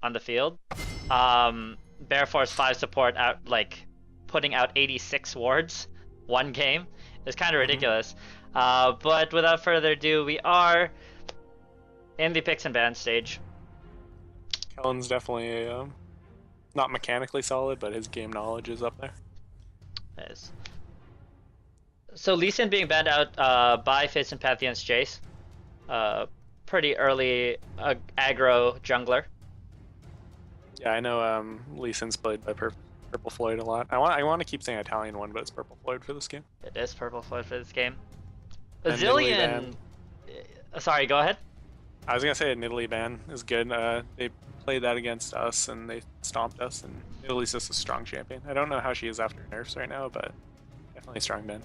on the field. Bear Force 5 support out like putting out 86 wards one game is kind of ridiculous. But without further ado, we are in the picks and bans stage. Kellen's definitely not mechanically solid, but his game knowledge is up there. Yes. So Lee Sin being banned out by Fizz and Pantheon's Jace. Pretty early aggro jungler. Yeah, I know Lee Sin's played by Purple Floyd a lot. I want to keep saying Italian one, but it's Purple Floyd for this game. It is Purple Floyd for this game. And Azillion. Sorry, go ahead. I was gonna say a Nidalee ban is good. They played that against us and they stomped us, and Nidalee's just a strong champion. I don't know how she is after nerfs right now, but definitely a strong ban.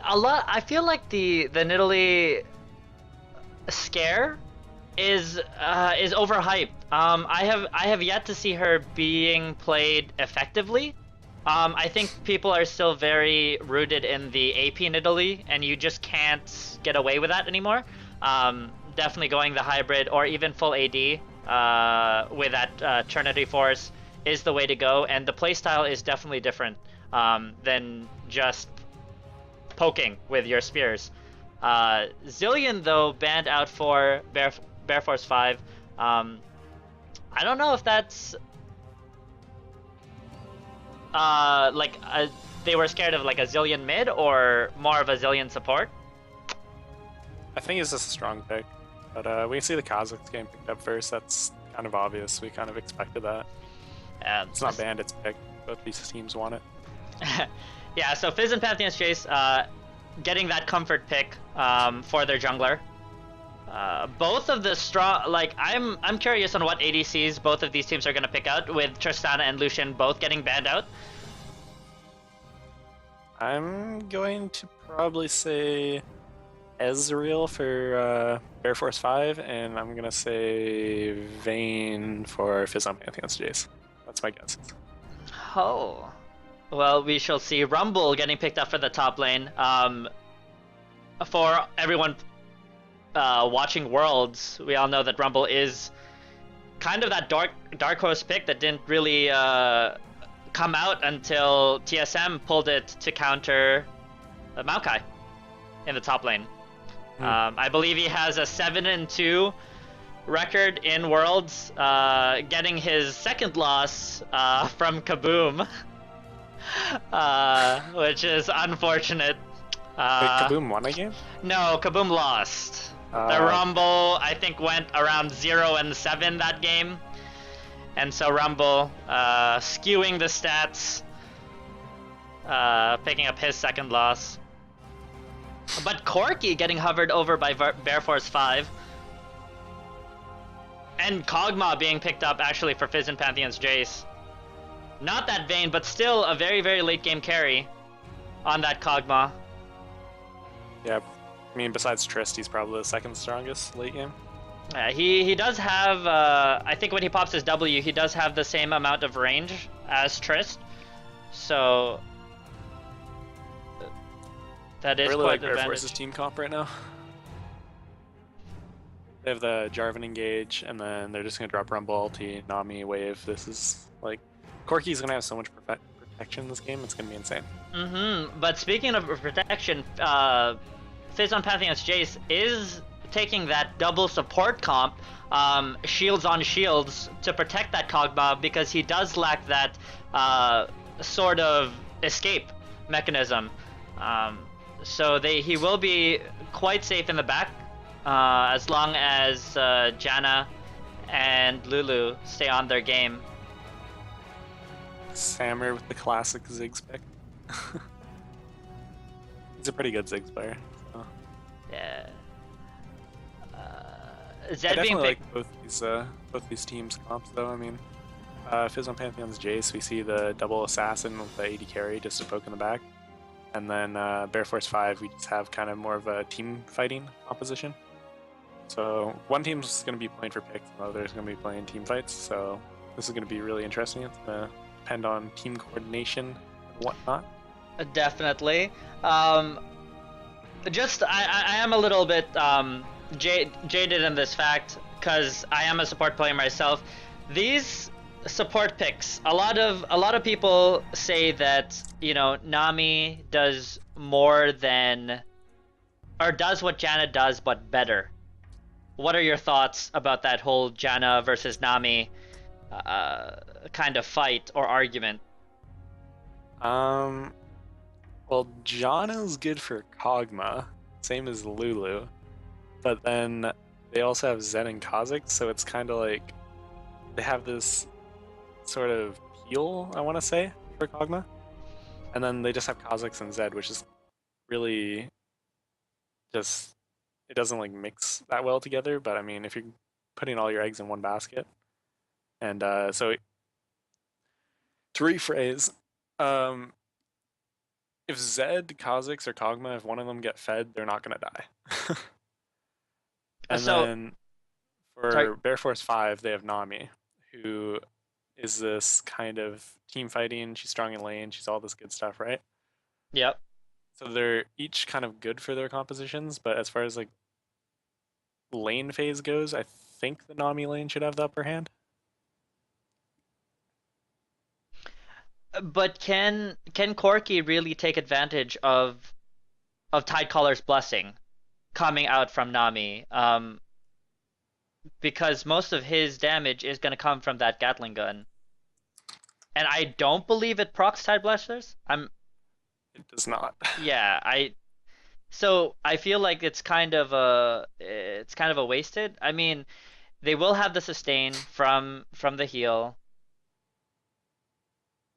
A lot. I feel like the Nidalee scare is overhyped. I have yet to see her being played effectively. I think people are still very rooted in the AP Nidalee, and you just can't get away with that anymore. Definitely going the hybrid or even full AD with that Trinity Force is the way to go, and the playstyle is definitely different than just poking with your spears. Zillion, though, banned out for Bear Force 5. I don't know if that's they were scared of like a Zillion mid or more of a Zillion support. I think it's just a strong pick, but we can see the Kazakhs game picked up first. That's kind of obvious. We kind of expected that. It's not banned, it's picked. Both these teams want it. Yeah, so Fizz and Pantheon's Jace getting that comfort pick for their jungler. Both of the strong, like I'm curious on what ADCs both of these teams are going to pick out, with Tristana and Lucian both getting banned out. I'm going to probably say Ezreal for Bear Force 5, and I'm going to say Vayne for Fizz on Pantheon's Jace. That's my guess. Oh. Well, we shall see. Rumble getting picked up for the top lane. For everyone watching Worlds, we all know that Rumble is kind of that dark horse pick that didn't really come out until TSM pulled it to counter Maokai in the top lane. I believe he has a 7-2 record in Worlds, getting his second loss from Kaboom, which is unfortunate. Wait, Kaboom won a game? No, Kaboom lost. The Rumble, I think, went around 0-7 that game. And so Rumble, skewing the stats, picking up his second loss. But Corki getting hovered over by Bear Force 5. And Kog'Maw being picked up actually for Fizz and Pantheon's Jace. Not that Vayne, but still a very, very late game carry on that Kog'Maw. Yeah, I mean, besides Trist, he's probably the second strongest late game. He does have, I think when he pops his W, he does have the same amount of range as Trist. So that is really quite like an Bear Force's advantage. team comp right now. They have the Jarvan engage, and then they're just gonna drop Rumble, ulti, Nami, wave. This is like, Corki's gonna have so much protection in this game. It's gonna be insane. But speaking of protection, Fizz on Pantheon's Jace is taking that double support comp, shields on shields, to protect that Kog'Maw, because he does lack that sort of escape mechanism. So he will be quite safe in the back, as long as Janna and Lulu stay on their game. Sammer with the classic Ziggs pick. He's a pretty good Ziggs player. So. Yeah. I Zed being definitely picked. like both these teams comps though. I mean, Fizz on Pantheon's Jace, we see the double assassin with the AD carry just to poke in the back, and then Bear Force 5, we just have kind of more of a team fighting composition. So one team's going to be playing for picks, the other's going to be playing team fights. So this is going to be really interesting. It's going to depend on team coordination and whatnot. Definitely. Just I am a little bit jaded in this fact, because I am a support player myself. These support picks, a lot of people say that, Nami does more than, or does what Janna does but better. What are your thoughts about that whole Janna versus Nami uh, kind of fight or argument? Um, well, John is good for Kog'Maw, same as Lulu, but then they also have Zen and Kha'Zix, so it's kind of like they have this sort of heal, I want to say, for Kog'Maw, and then they just have Kha'Zix and Zed, which is really just it doesn't like mix that well together. But I mean, if you're putting all your eggs in one basket, and so to rephrase, um, if Zed, Kha'Zix, or Kog'Maw, if one of them get fed, they're not gonna die. And So, then sorry. for Bear Force 5, they have Nami, who is this kind of team fighting. She's strong in lane. She's all this good stuff, right? Yep. So they're each kind of good for their compositions, but as far as like lane phase goes, I think the Nami lane should have the upper hand. But can Corki really take advantage of Tidecaller's blessing coming out from Nami? Because most of his damage is going to come from that Gatling gun. And I don't believe it procs Tide Blasters. It does not. Yeah, so I feel like it's kind of a wasted. I mean, they will have the sustain from the heal.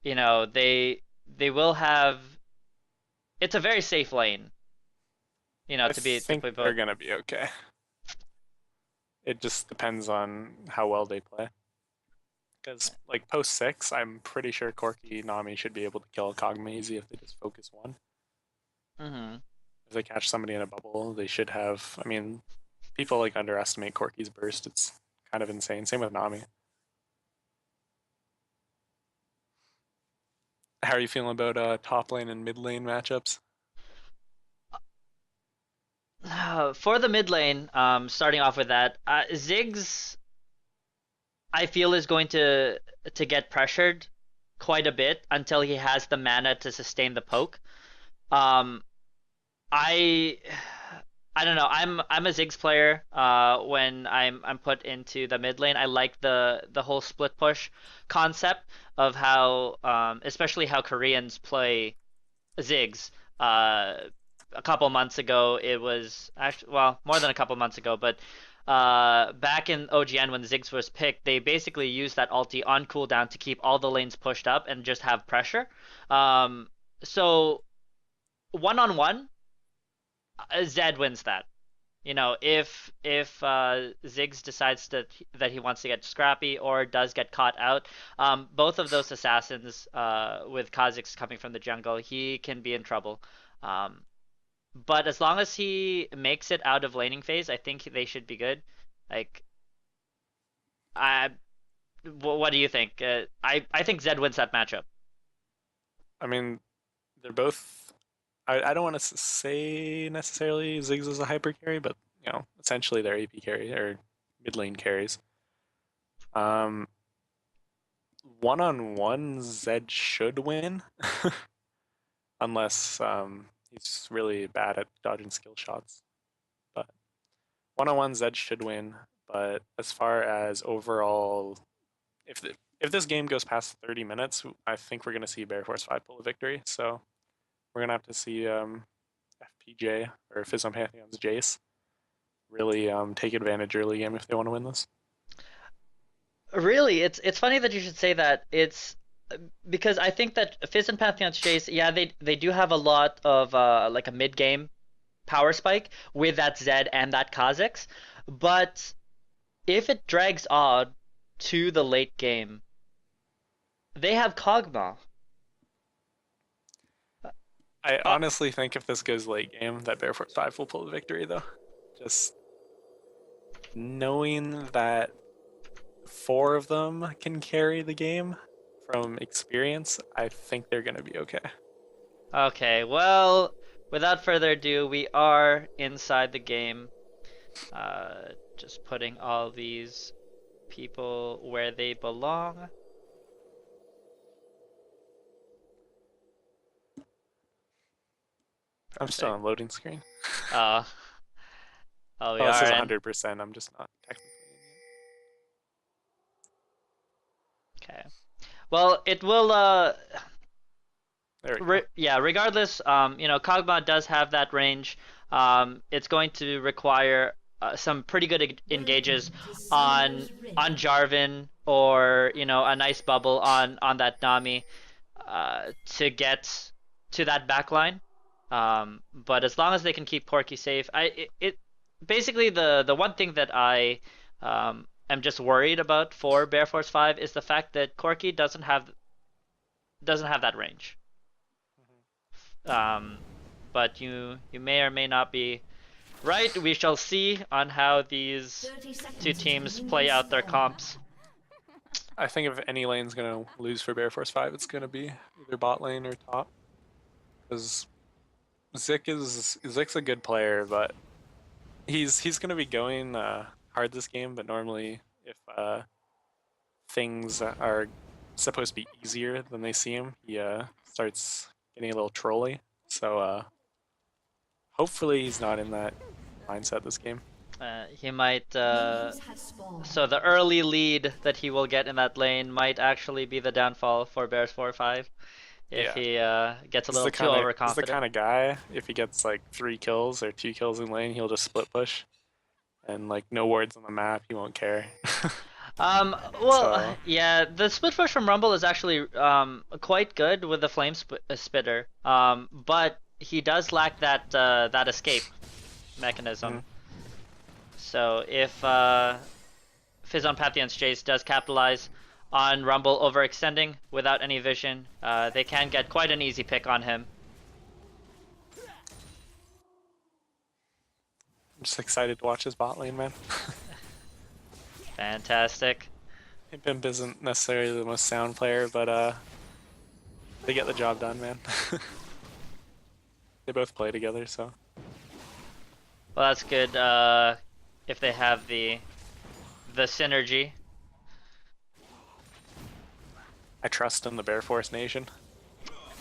They will have. It's a very safe lane. I To think be they're both. gonna be okay. It just depends on how well they play. Because like post 6, I'm pretty sure Corki Nami should be able to kill Kog'Maw easy if they just focus one. Hmm. If they catch somebody in a bubble, they should have. I mean, people like underestimate Corki's burst. It's kind of insane. Same with Nami. How are you feeling about top lane and mid lane matchups? For the mid lane, starting off with that, Ziggs, I feel is going to get pressured quite a bit until he has the mana to sustain the poke. Um, I I don't know. I'm a Ziggs player. When I'm put into the mid lane, I like the whole split push concept of how, especially how Koreans play Ziggs. A couple months ago, it was actually, well, more than a couple months ago, but back in OGN when Ziggs was picked, they basically used that ulti on cooldown to keep all the lanes pushed up and just have pressure. So one on one, Zed wins that. If Ziggs decides that he wants to get scrappy or does get caught out, both of those assassins, with Kha'Zix coming from the jungle, he can be in trouble. Um, but as long as he makes it out of laning phase, I think they should be good. Like, I, what do you think? I think Zed wins that matchup. I mean, they're both. I don't want to say necessarily Ziggs is a hyper carry, but essentially they're AP carry or mid lane carries. Um, one on one, Zed should win, unless he's really bad at dodging skill shots. But one on one, Zed should win. But as far as overall, if this game goes past 30 minutes, I think we're gonna see Bear Force 5 pull a victory. So we're gonna have to see FPJ or Fizz on Pantheon's Jace really take advantage early game if they want to win this. Really, it's funny that you should say that. It's because I think that Fizz and Pantheon's Chase, yeah, they do have a lot of like a mid game power spike with that Zed and that Kha'Zix, but if it drags on to the late game, they have Kog'Maw. I Uh, honestly think if this goes late game, that Bear Force 5 will pull the victory though. Just knowing that four of them can carry the game from experience, I think they're gonna be okay. okay, well, without further ado, we are inside the game. Just putting all these people where they belong. I'm still on loading screen. Uh, oh, we Oh, this are is in. 100%. I'm just not technically in yet. Okay. Well, it will. There we go. Yeah. Regardless, you know, Kog'Maw does have that range. It's going to require some pretty good engages on Jarvan, or you know, a nice bubble on that Nami to get to that backline. But as long as they can keep Corki safe, it basically the one thing that I am just worried about for Bear Force 5 is the fact that Corki doesn't have that range. Um, but you may or may not be right. We shall see on how these two teams play out their comps. I think if any lane's gonna lose for Bear Force 5, it's gonna be either bot lane or top. Because Zik's a good player, but he's gonna be going hard this game. But normally, if things are supposed to be easier than they seem, he starts getting a little trolly. So hopefully he's not in that mindset this game. He might. So the early lead that he will get in that lane might actually be the downfall for Bears 4-5 if he gets a little too overconfident. He's the kind of guy, if he gets like 3 kills or 2 kills in lane, he'll just split push. And like no wards on the map, he won't care. Well, so. Yeah, the split push from Rumble is actually quite good with the Flame Spitter, but he does lack that escape mechanism. So if Fizz on Pantheon's Jace does capitalize on Rumble overextending without any vision, they can get quite an easy pick on him. I'm just excited to watch his bot lane, man. Fantastic. Pimp isn't necessarily the most sound player, but they get the job done, man. They both play together, so. Well, that's good. If they have the synergy. I trust in the Bear Force Nation.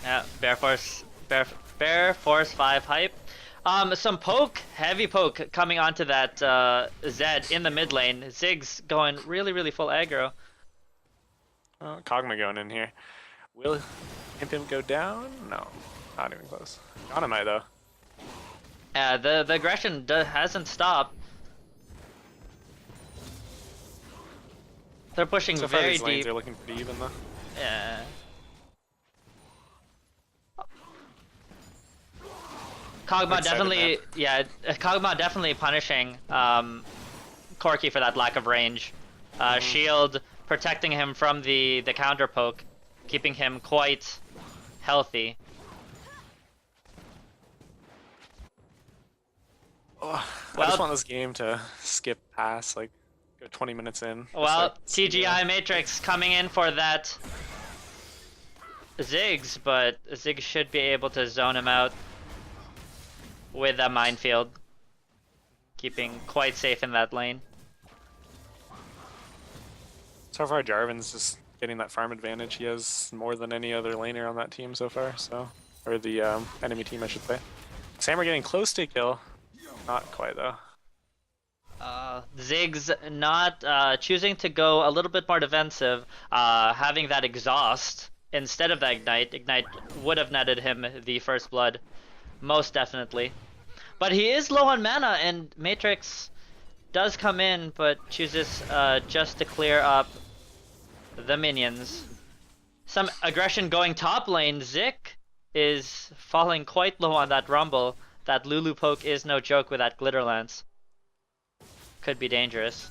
Yeah, Bear Force 5 hype. Some poke, heavy poke coming onto that Zed in the mid lane. Ziggs going really full aggro. Oh, Kog'Maw going in here. Will him go down? No, not even close. Got him, though. Yeah, the aggression hasn't stopped. They're pushing so far very these deep. Lanes are looking pretty even though. Yeah. Kog'Maw definitely, Kog'Maw definitely punishing Corki for that lack of range. Shield protecting him from the counter poke, keeping him quite healthy. Oh, I just want this game to skip past, like, go 20 minutes in. Well, TGI Matrix coming in for that Ziggs, but Ziggs should be able to zone him out with a minefield, keeping quite safe in that lane. So far, Jarvan's just getting that farm advantage. He has more than any other laner on that team so far, so, or the enemy team, I should say. Samur getting close to a kill. Not quite, though. Ziggs not choosing to go a little bit more defensive, having that exhaust instead of the ignite. Ignite would have netted him the first blood, most definitely. But he is low on mana, and Matrix does come in, but chooses just to clear up the minions. Some aggression going top lane. Zik is falling quite low on that Rumble. That Lulu poke is no joke with that Glitter Lance. Could be dangerous.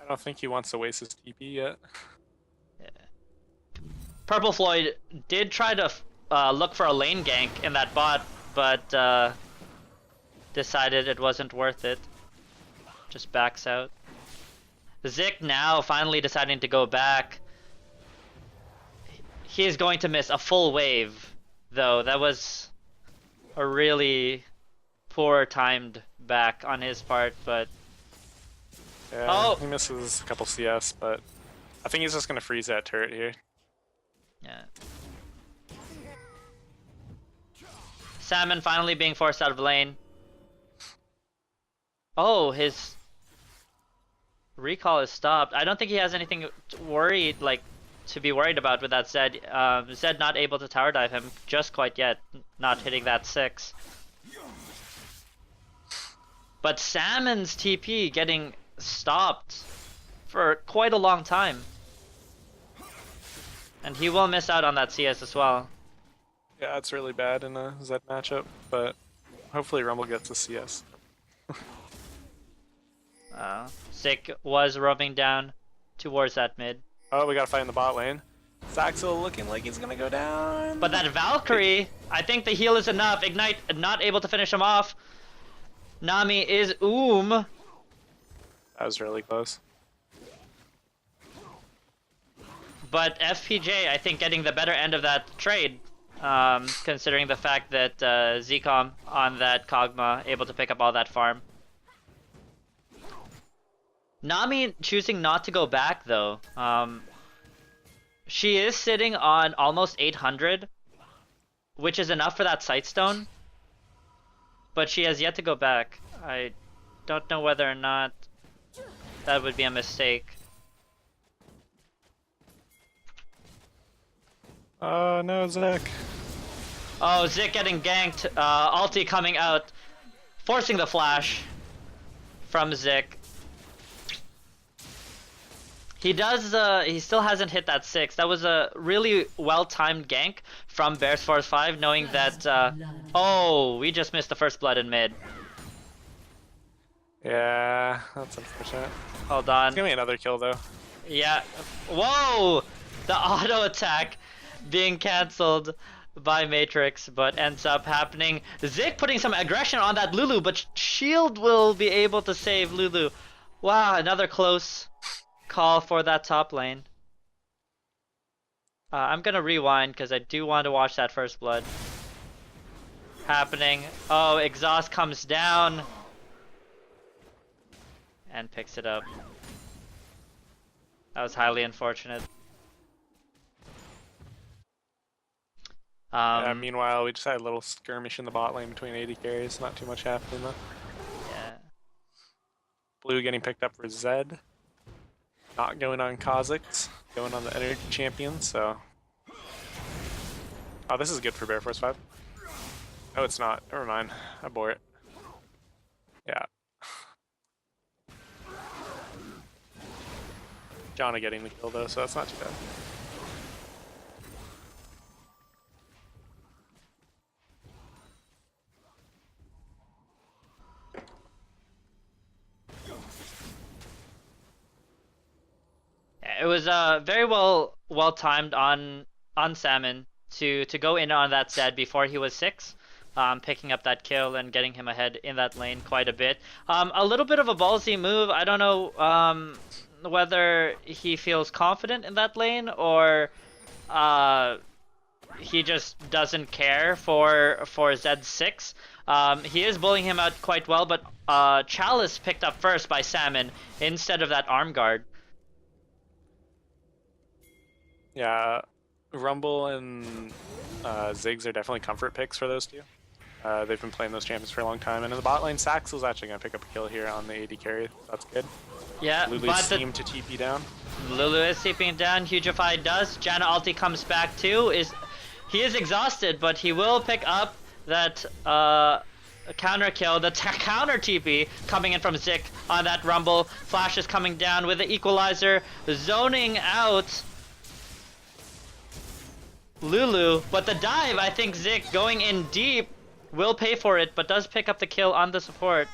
I don't think he wants to waste his TP yet. Yeah. Purple Floyd did try to look for a lane gank in that bot, but decided it wasn't worth it. Just backs out. Zik now finally deciding to go back. He is going to miss a full wave, though. That was a really poor timed back on his part, but Yeah, Oh! he misses a couple CS, but I think he's just gonna freeze that turret here. Yeah. Salmon finally being forced out of lane. Oh, his recall is stopped. I don't think he has anything worried, like, to be worried about with that Zed. Zed not able to tower dive him just quite yet, not hitting that 6. But Salmon's TP getting stopped for quite a long time. And he will miss out on that CS as well. Yeah, it's really bad in a Zed matchup, but hopefully Rumble gets a CS. Zik was roaming down towards that mid. Oh, we gotta fight in the bot lane. Saxel looking like he's gonna go down. But that Valkyrie, I think the heal is enough. Ignite not able to finish him off. Nami is That was really close. But FPJ, I think, getting the better end of that trade, considering the fact that Zcom on that Kog'Maw able to pick up all that farm. Nami choosing not to go back though. She is sitting on almost 800, which is enough for that Sightstone. But she has yet to go back. I don't know whether or not that would be a mistake. Oh no, Zek. Oh, Zik getting ganked. Ulti coming out, forcing the flash from Zik. He does. He still hasn't hit that 6. That was a really well-timed gank from BF5, knowing that. Oh, we just missed the first blood in mid. Yeah, that's unfortunate. Hold on. It's gonna be another kill though. Yeah. Whoa! The auto attack being cancelled by Matrix, but ends up happening. Zik putting some aggression on that Lulu, but Shield will be able to save Lulu. Wow, another close call for that top lane. I'm gonna rewind because I do want to watch that first blood happening. Oh, exhaust comes down and picks it up. That was highly unfortunate. Yeah, meanwhile, we just had a little skirmish in the bot lane between AD carries. Not too much happening though. Yeah. Blue getting picked up for Zed. Not going on Kha'Zix, going on the energy champion, so. Oh, this is good for Bear Force 5. Oh, it's not. Never mind. I bore it. Yeah. Janna getting the kill though, so that's not too bad. It was very well timed on Salmon to go in on that Zed before he was 6, picking up that kill and getting him ahead in that lane quite a bit. A little bit of a ballsy move. I don't know whether he feels confident in that lane or he just doesn't care for Zed's 6. He is bullying him out quite well, but Chalice picked up first by Salmon instead of that arm guard. Yeah, Rumble and Ziggs are definitely comfort picks for those two. They've been playing those champions for a long time. And in the bot lane, Saxel's actually going to pick up a kill here on the AD carry. That's good. Yeah, Lulu's seem to TP down. Lulu is TPing down. Hugify does. Janna ulti comes back too. He is exhausted, but he will pick up that counter kill. The counter TP coming in from Zik on that Rumble. Flash is coming down with the equalizer, zoning out Lulu, but the dive, I think Zik going in deep will pay for it, but does pick up the kill on the support.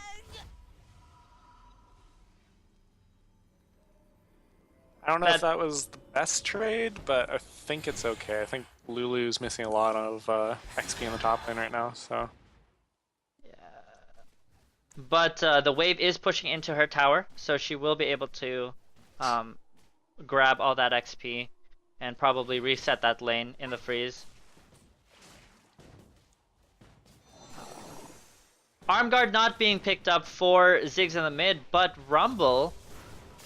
I don't know if that was the best trade, but I think it's okay. I think Lulu's missing a lot of XP in the top lane right now, so. Yeah. But the wave is pushing into her tower, so she will be able to grab all that XP and probably reset that lane in the freeze. Arm guard not being picked up for Ziggs in the mid, but Rumble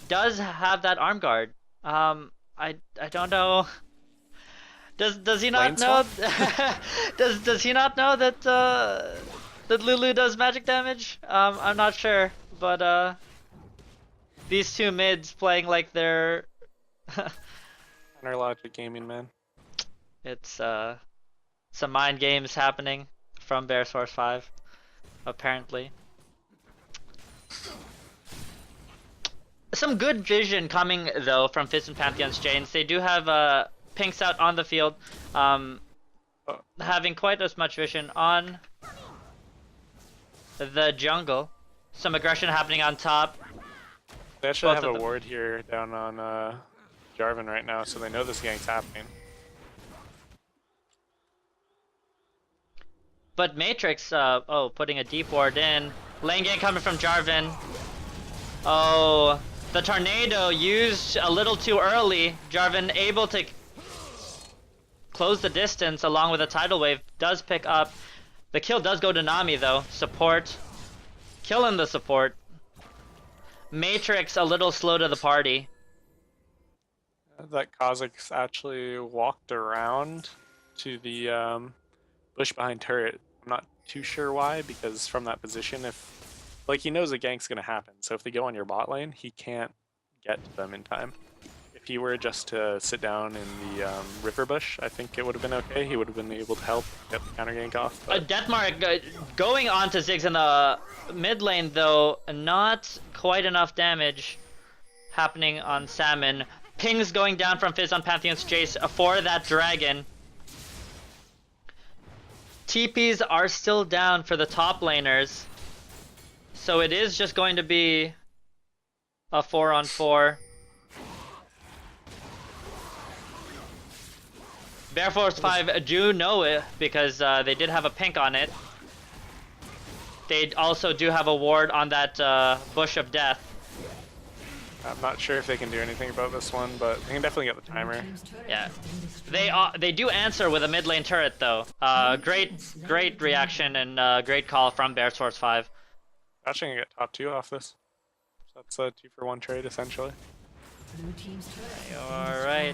does have that arm guard. I don't know. Does he not Lane know? swap? does he not know that that Lulu does magic damage? I'm not sure, but these two mids playing like they're Logic gaming, man. it's some mind games happening from Bear Source 5, apparently. Some good vision coming though from Fizz and Pantheon's Jains. They do have pinks out on the field, having quite as much vision on the jungle. Some aggression happening on top. They actually Both have of a them. ward here down on Jarvan right now, so they know this gank's happening. But Matrix, putting a deep ward in. Lane gank coming from Jarvan. Oh, the tornado used a little too early. Jarvan able to close the distance along with a tidal wave. Does pick up. The kill does go to Nami though. Support. Killing the support. Matrix a little slow to the party. That Kha'Zix actually walked around to the bush behind turret. I'm not too sure why, because from that position, like he knows a gank's gonna happen, so if they go on your bot lane, he can't get to them in time. If he were just to sit down in the river bush, I think it would have been okay. He would have been able to help get the counter gank off. Deathmark going on to Ziggs in the mid lane though, not quite enough damage happening on Salmon. Pings going down from Fizz on Pantheon's Jace for that dragon. TPs are still down for the top laners. So it is just going to be a 4-on-4. Bear Force 5 do know it because they did have a pink on it. They also do have a ward on that Bush of Death. I'm not sure if they can do anything about this one, but they can definitely get the timer. Yeah, they do answer with a mid lane turret though. Great reaction and great call from Bear Force 5. Actually, gonna get top 2 off this. So that's a 2-for-1 trade essentially. All right.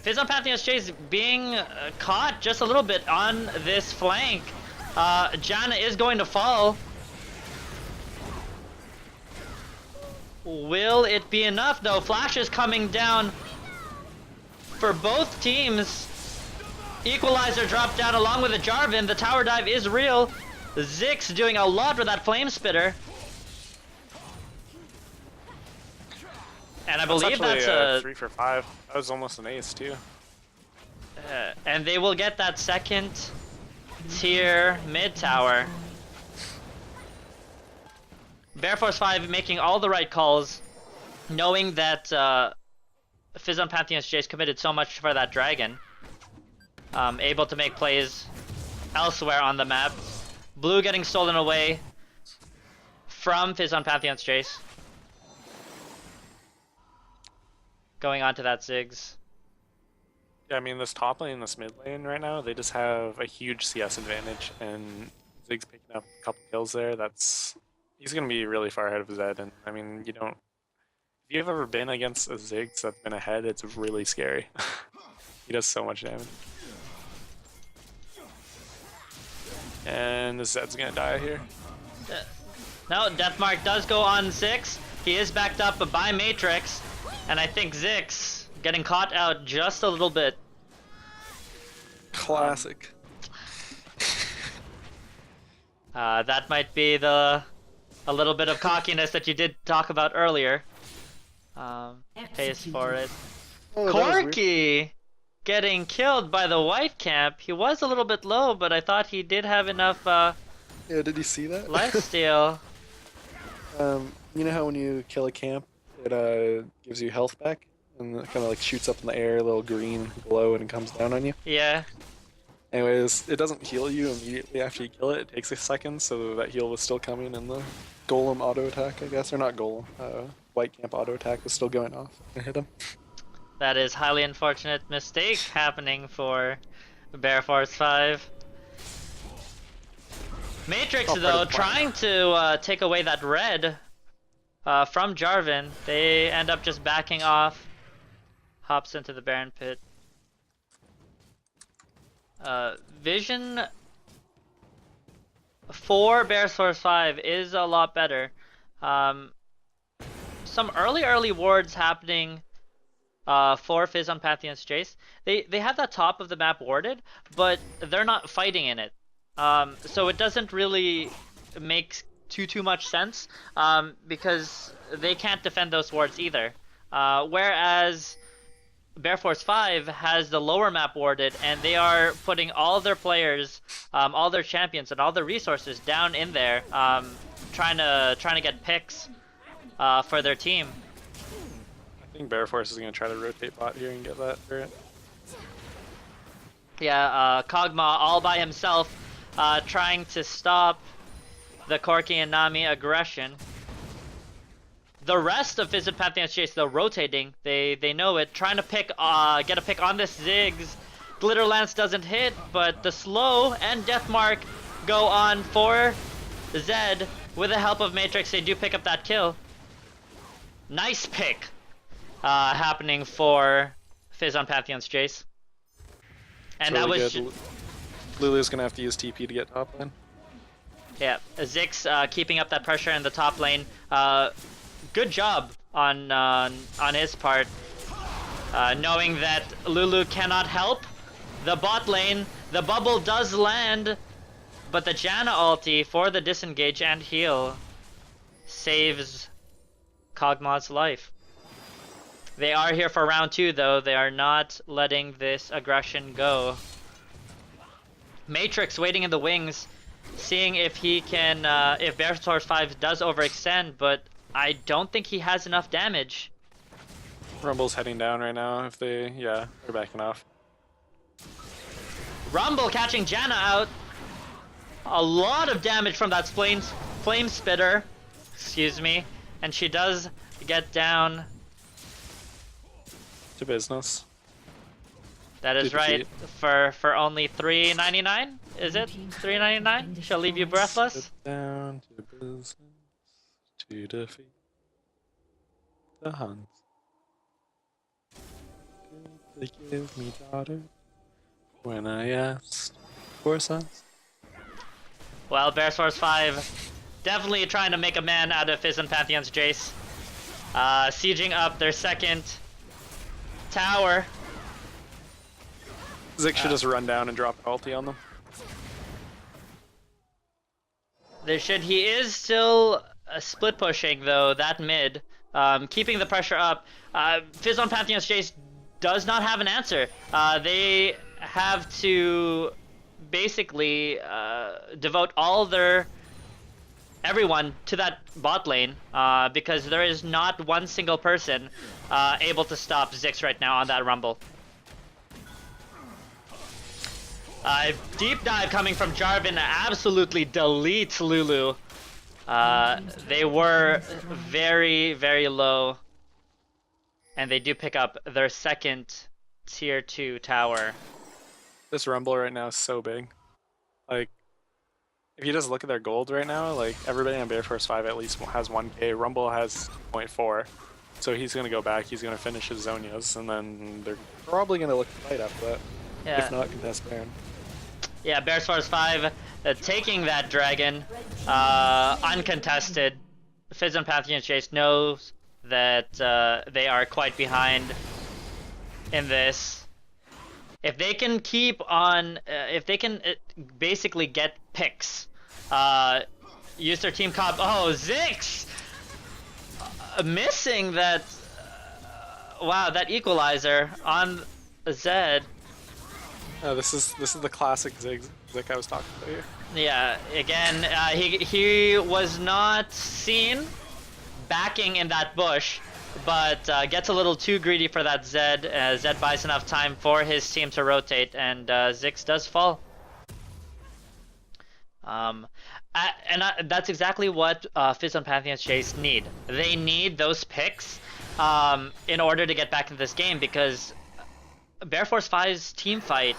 Fizz on Pantheon's Chase being caught just a little bit on this flank. Janna is going to fall. Will it be enough though? Flash is coming down for both teams. Equalizer dropped down along with a Jarvan. The tower dive is real. Ziggs doing a lot with that flame spitter. And I believe that's a 3 for 5. That was almost an ace too. And they will get that second tier mid tower. Bear Force 5 making all the right calls, knowing that Fizz on Pantheon's Jace committed so much for that dragon. Able to make plays elsewhere on the map. Blue getting stolen away from Fizz on Pantheon's Jace. Going on to that Ziggs. Yeah, I mean, this top lane, this mid lane right now, they just have a huge CS advantage, and Ziggs picking up a couple kills there. He's going to be really far ahead of Zed, and I mean, if you've ever been against a Ziggs that's been ahead, it's really scary. He does so much damage. And the Zed's going to die here. No, Deathmark does go on 6. He is backed up by Matrix, and I think Ziggs getting caught out just a little bit. Classic. That might be a little bit of cockiness that you did talk about earlier. Pays for it. Oh, that was weird. Corky getting killed by the white camp. He was a little bit low, but I thought he did have enough Yeah, did you see that? lifesteal. You know how when you kill a camp, it gives you health back? And it kind of like shoots up in the air, a little green glow, and it comes down on you? Yeah. Anyways, it doesn't heal you immediately after you kill it. It takes a second, so that heal was still coming, and the golem auto attack, I guess, or not golem, white camp auto attack was still going off and hit him. That is highly unfortunate mistake happening for Bear Force 5. Matrix, Oh, part though, of the plan. trying to take away that red from Jarvan. They end up just backing off. Hops into the Baron pit. Vision for Bear Source 5 is a lot better. Some early wards happening for Fizz on Pantheon's Jace. They have that top of the map warded, but they're not fighting in it. So it doesn't really make too much sense because they can't defend those wards either. Whereas Bear Force 5 has the lower map warded, and they are putting all their players, all their champions, and all their resources down in there, trying to get picks for their team. I think Bear Force is going to try to rotate bot here and get that turret. Yeah, Kog'Maw all by himself, trying to stop the Corki and Nami aggression. The rest of Fizz and Pantheon's Chase, though, rotating. They know it, trying to get a pick on this Ziggs. Glitter Lance doesn't hit, but the slow and Deathmark go on for Zed. With the help of Matrix, they do pick up that kill. Nice pick happening for Fizz on Pantheon's Chase. And It's really that was good. Lulu's gonna have to use TP to get top lane. yeah, Ziggs keeping up that pressure in the top lane. Good job on his part, knowing that Lulu cannot help. The bot lane, the bubble does land, but the Janna ulti for the disengage and heal saves Kog'Maw's life. They are here for round 2, though. They are not letting this aggression go. Matrix waiting in the wings, seeing if he can, if Bear Source 5 does overextend, but I don't think he has enough damage. Rumble's heading down right now. If they, yeah, they're backing off. Rumble catching Janna out. A lot of damage from that flame spitter. Excuse me. And she does get down. To business. That is Good to right. For only $3.99? Is it? $3.99? She'll leave you breathless. Sit down to business to defeat the Huns. They give me daughter when I asked for sons. Well, Bear Source 5 definitely trying to make a man out of Fizz and Pantheon's Jace. Sieging up their second tower. Zik should just run down and drop an ulti on them. He is still split pushing though, that mid, keeping the pressure up. Fizz on Pantheon's Jace does not have an answer. They have to basically devote all everyone to that bot lane because there is not one single person able to stop Ziggs right now on that Rumble. Deep dive coming from Jarvan, absolutely deletes Lulu. They were very low, and they do pick up their second tier 2 tower. This Rumble right now is so big. Like, if you just look at their gold right now, like, everybody on Bear Force 5 at least has 1k. Rumble has 0.4. So he's going to go back, he's going to finish his Zonias, and then they're Probably gonna look to fight after that. Yeah. If not, contest Baron. Yeah, Bear Force 5 taking that dragon uncontested. Fizz and Pantheon's Chase knows that they are quite behind in this. If they can keep on, if they can basically get picks, use their team comp. Oh, Ziggs missing that. Wow, that equalizer on Zed. this is the classic Zik I was talking about here. Yeah, again, he was not seen backing in that bush, but gets a little too greedy for that Zed. Zed buys enough time for his team to rotate, and Ziggs does fall. That's exactly what Fizz and Pantheon's Chase need. They need those picks in order to get back into this game, because Bear Force 5's team fight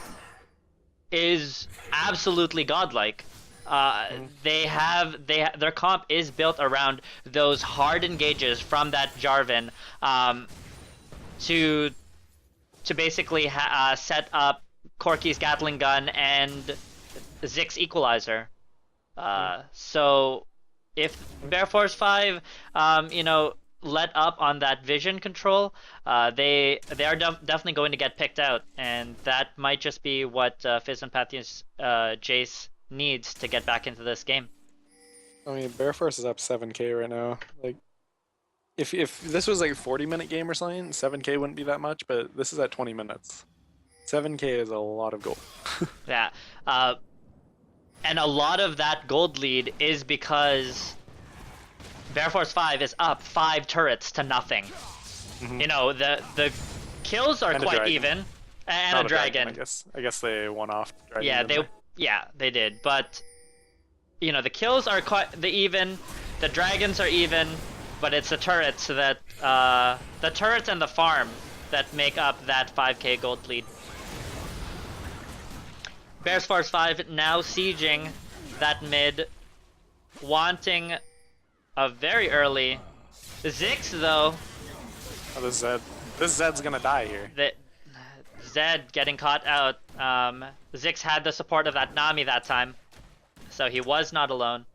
is absolutely godlike. Their comp is built around those hard engages from that Jarvan, to basically set up Corki's Gatling gun and Zig's equalizer. So if Bear Force 5, let up on that vision control, they are definitely going to get picked out, and that might just be what Fizz and Pantheon's Jace needs to get back into this game. I mean, Bear Force is up 7k right now. Like, if this was like a 40-minute game or something, 7k wouldn't be that much, but this is at 20 minutes. 7k is a lot of gold. Yeah. And a lot of that gold lead is because Bear Force 5 is up 5 turrets to nothing. Mm-hmm. You know, the kills are quite even. And Not a dragon. I guess they won off dragon. Yeah, they did. But you know, the kills are quite even, the dragons are even, but it's the turrets that the turrets and the farm that make up that 5k gold lead. Bear Force 5 now sieging that mid, wanting a very early. Ziggs though. Oh, this Zed's gonna die here. Zed getting caught out. Ziggs had the support of that Nami that time, so he was not alone.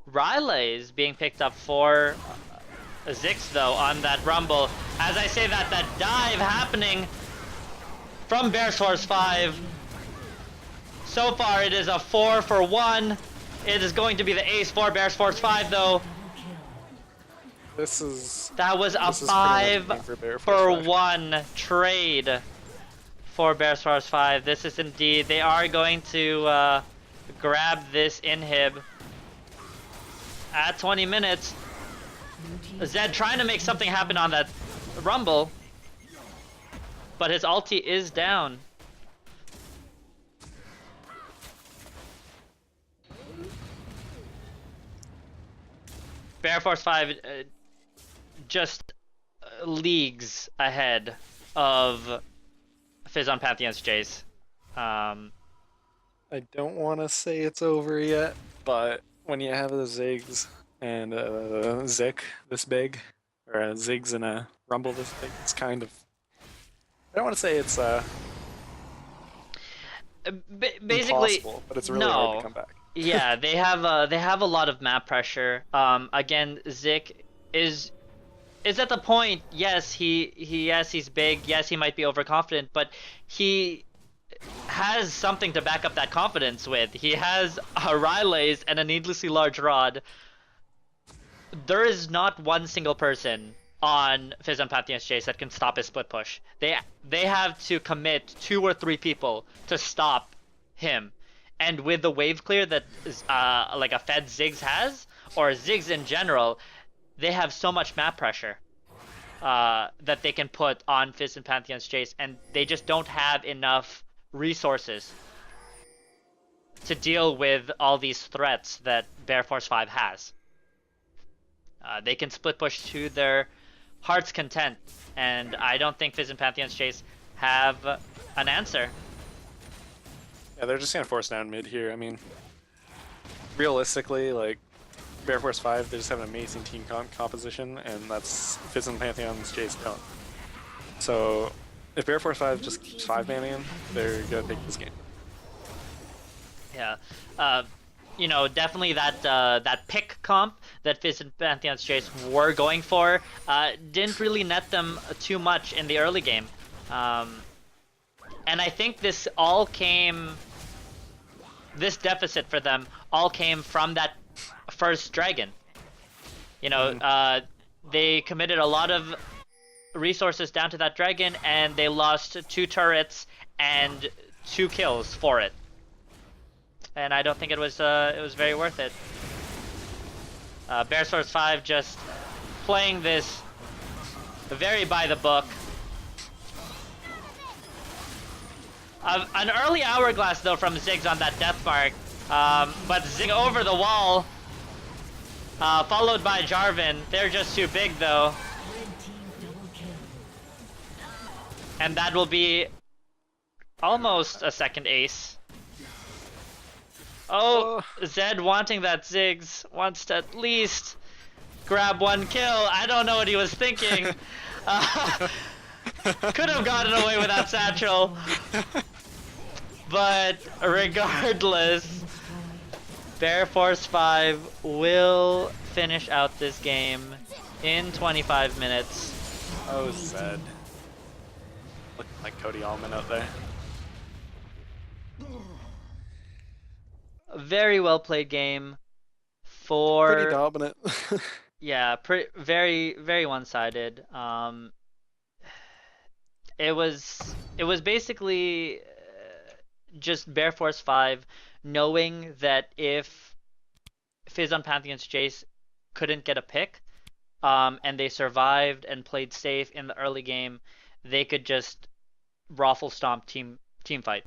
Riley is being picked up for Ziggs though on that rumble. As I say that dive happening from Bear Force 5. So far it is a 4 for 1. It is going to be the ace for Bear Force 5 though. That was a 5 for 1 trade for Bear Force 5. This is indeed, they are going to grab this inhib at 20 minutes. Zed trying to make something happen on that rumble, but his ulti is down. Bear Force 5 just leagues ahead of Fizz on Pantheon's Jace. I don't want to say it's over yet, but when you have the Ziggs and Zik this big, or Ziggs and a Rumble this big, it's kind of... I don't want to say it's basically impossible, but it's really hard to come back. Yeah, they have a lot of map pressure. Again, Zik is at the point. Yes, he's big. Yes, he might be overconfident, but he has something to back up that confidence with. He has a Rylays and a needlessly large rod. There is not one single person on Fizz and Pantheon's Jace that can stop his split push. They have to commit 2 or 3 people to stop him. And with the wave clear that like a Fed Ziggs has, or Ziggs in general, they have so much map pressure that they can put on Fizz and Pantheon's Jace, and they just don't have enough resources to deal with all these threats that Bear Force 5 has. They can split push to their heart's content, and I don't think Fizz and Pantheon's Jace have an answer. Yeah, they're just gonna force down mid here. I mean, realistically, like, Bear Force 5, they just have an amazing team composition, and that's Fizz and Pantheon's Jace don't. So, if Bear Force 5 just keeps 5-manning, they're gonna take this game. Yeah, you know, definitely that pick comp that Fizz and Pantheon's Jace were going for didn't really net them too much in the early game. And I think this deficit for them all came from that first dragon. You know, they committed a lot of resources down to that dragon, and they lost 2 turrets and 2 kills for it. And I don't think it was very worth it. Bear Force 5 just playing this very by the book. An early hourglass though from Ziggs on that death mark, but Zig over the wall, followed by Jarvan. They're just too big though, and that will be Almost a second ace. Oh, Zed wanting that Ziggs wants to at least grab one kill. I don't know what he was thinking. Could have gotten away with that satchel. But regardless, Bear Force 5 will finish out this game in 25 minutes. Oh, Zed. Looking like Cody Allman out there. A very well played game for Pretty dominant. yeah, very very one-sided. It was basically just Bear Force 5 knowing that if Fizz on Pantheon's Jace couldn't get a pick, and they survived and played safe in the early game, they could just raffle stomp team fight.